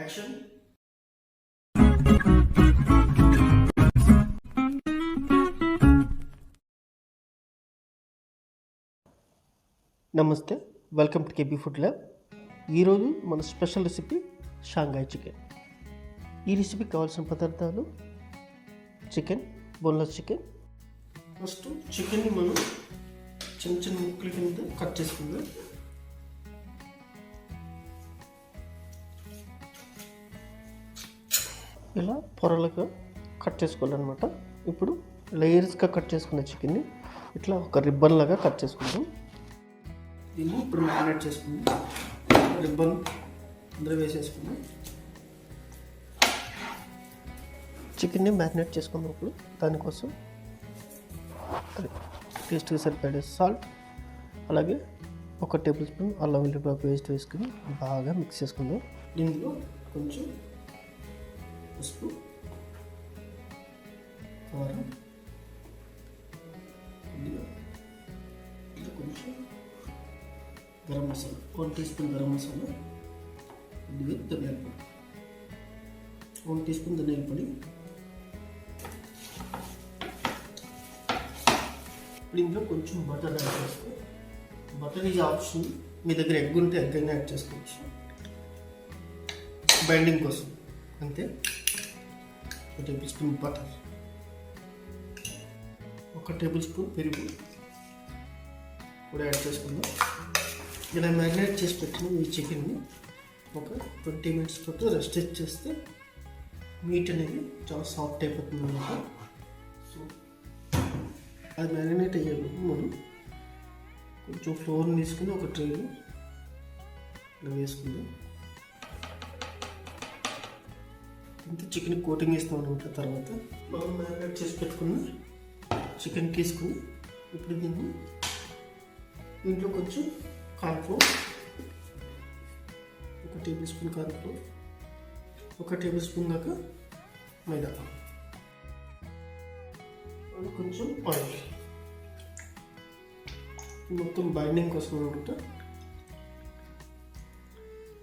Action. నమస్తే, welcome to KB food lab. ఈరోజు మన స్పెషల్ రెసిపీ షాంఘాయ్ చికెన్. ఈ రెసిపీకి కావాల్సిన పదార్థాలు: చికెన్, బోన్లెస్ చికెన్. ఫస్ట్ చికెన్ని మనం చిన్న చిన్న ముక్కల కింద కట్ చేసుకుందాం. ఇలా పొరలుగా కట్ చేసుకోవాలన్నమాట. ఇప్పుడు లేయర్స్గా కట్ చేసుకున్న చికెన్ని ఇట్లా ఒక రిబ్బన్ లాగా కట్ చేసుకుందాం. దీన్ని ఇప్పుడు మ్యారినేట్ చేసుకుందాం. రిబ్బన్ అందరూ వేసేసుకుందాం. చికెన్ని మ్యారినేట్ చేసుకున్నప్పుడు దానికోసం టేస్ట్కి సరిపడే సాల్ట్, అలాగే 1 టేబుల్ స్పూన్ అల్లం వెల్లుల్లి పేస్ట్ వేసుకుని బాగా మిక్స్ చేసుకుందాం. దీంట్లో కొంచెం పసుపు, కారం, కొంచెం గరం మసాలా, 1 టీ స్పూన్ గరం మసాలా, ధనియాల పొడి, 1 టీ స్పూన్ ధనియాల పొడి. ఇందులో కొంచెం బటర్ యాడ్ చేస్తాం. Butter is option. మీ దగ్గర ఎగ్ ఉంటే ఎగ్ అయినా యాడ్ చేసుకోవచ్చు, బైండింగ్ కోసం అంతే. 1 table spoon butter, 1 table spoon పెరుగు కూడా యాడ్ చేసుకుందాం. ఇలా మ్యారినేట్ చేసి పెట్టిన ఈ చికెన్ని ఒక 20 మినిట్స్ పాటు రెస్ట్ చేస్తే మీట్ అనేది చాలా సాఫ్ట్ అయిపోతుంది అన్నమాట. సో అది మ్యారినేట్ అయ్యేది మనం కొంచెం ఫ్లోర్ని తీసుకుని ఒక ట్రేలో ఇలా వేసుకుందాం. ఇంత చికెన్ కోటింగ్ వేస్తాం అనమాట. తర్వాత మనం మ్యారినేట్ చేసి పెట్టుకున్న చికెన్ తీసుకుని ఇప్పుడు దీంట్లో కొంచెం cornflour, 1 tablespoon cornflour, 1 tablespoon దాకా మైదా, కొంచెం ఆయిల్, మొత్తం బైండింగ్ కోసం అనమాట.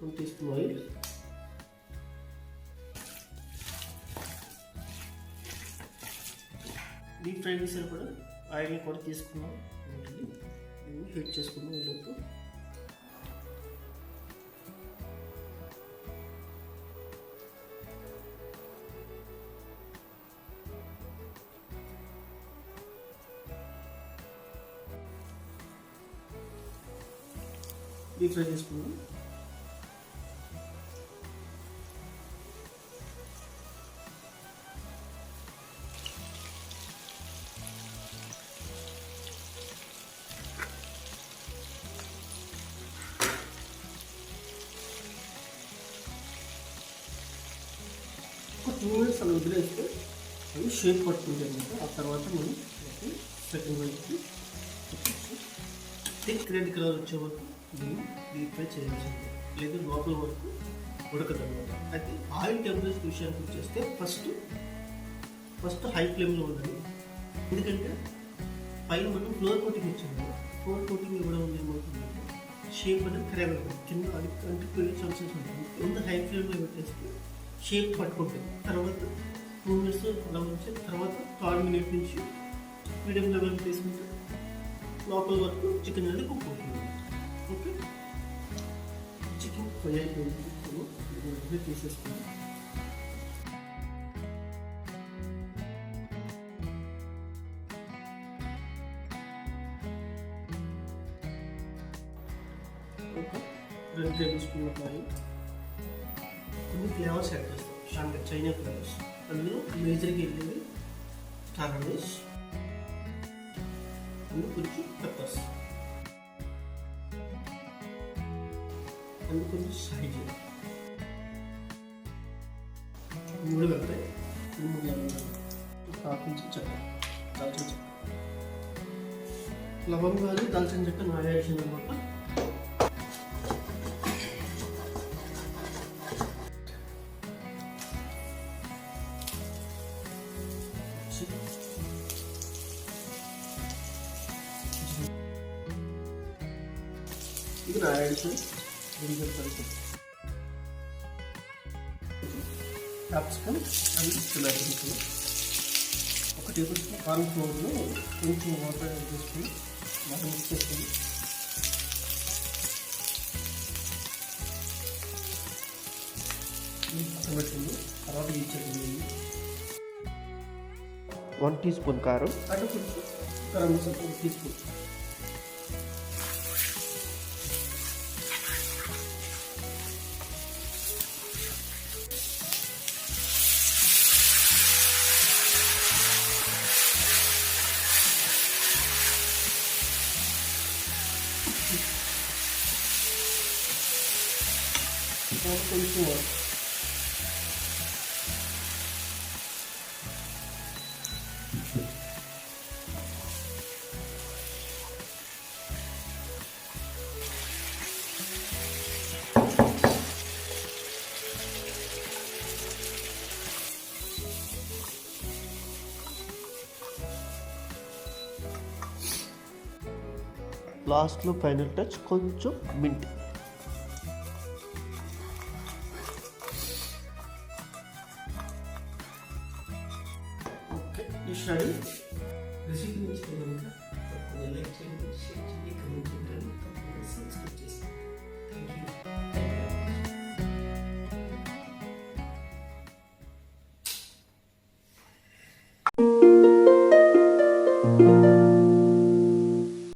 1 teaspoon oil, deep fry చేసారు కూడా ఆయిల్ని కూడా తీసుకున్నాం. దీన్ని హీట్ చేసుకున్నాం. ఈలోపు డీప్ ఫ్రై చేసుకున్నాం. ఒక 2 మినిట్స్ అలా వదిలేస్తే అవి షేప్ పట్టుకుంటాయి అనమాట. ఆ తర్వాత మనం సెకండ్ వైపుకి థిక్ రెడ్ కలర్ వచ్చే వరకు దీన్ని డీప్ ఫ్రై చేయాల్సింది, లేదా లోపల వరకు ఉడకదు అనమాట. అయితే ఆయిల్ టెంపరేచర్ విషయానికి వచ్చేస్తే ఫస్ట్ హై ఫ్లేమ్లో ఉండాలి. ఎందుకంటే పైన మనం ఫ్లోర్ కోటింగ్ ఇచ్చాము కదా, ఫ్లోర్ కోటింగ్ ఇవ్వడం వల్ల ఏమవుతుందంటే షేప్ అనేది ఖరాబ్ అయిపోతుంది, కింద అది అంటుకునే ఛాన్సెస్ ఉంటుంది. ముందు హై ఫ్లేమ్లో పెట్టేస్తే షేప్ పట్టుకుంటుంది. తర్వాత 2 మినిట్స్ అలా ఉంచి తర్వాత 3rd మినిట్ నుంచి మీడియం లెవెల్ తీసుకుంటే లోపల వరకు చికెన్ అనేది కుక్ అవుతుంది. ఓకే, చికెన్ ఫ్రై అయిపోయింది, తీసేసుకుందాం. ఒక 2 టేబుల్ స్పూన్ల ఆయిల్, కొన్ని ఫ్లేవర్స్ యాడ్ చేస్తాం. Shanghai China flavours. అందులో మేజర్గా వెళ్ళేవి స్టార్ అనీస్, అందులో కొంచెం పెప్పర్స్, అందులో కొంచెం సైజ్ 3 వెళ్తాయి. 3 కొంచెం చెక్క, దాల్చిన చెక్క, లవంగాలు, దాల్చిన చెక్క నాయసిన అనమాట. ఇది రాయాల్సిన గింజలు కలిపి క్యాప్సికమ్ అండ్ టొమాటో ముక్కలు, 1 టేబుల్ స్పూన్ కార్న్ ఫ్లోర్లో కొంచెం వాటర్ యాడ్ చేసుకొని బాగా మిక్స్ చేసుకొని పక్కన పెట్టుకుంది. తర్వాత ఈ చట్నీ 1 టీ స్పూన్ కారం అండ్ కొంచెం గరం మసాలా 1 టీ స్పూన్. కొంచెం లాస్ట్లో ఫైనల్ టచ్ కొంచెం మింట్. ఓకే, ఈ స్టడీ రెసిపీ నచ్చితే కనుక లైక్ చేయండి, షేర్ చేయండి, కామెంట్ చేయండి, సబ్స్క్రైబ్ చేయండి.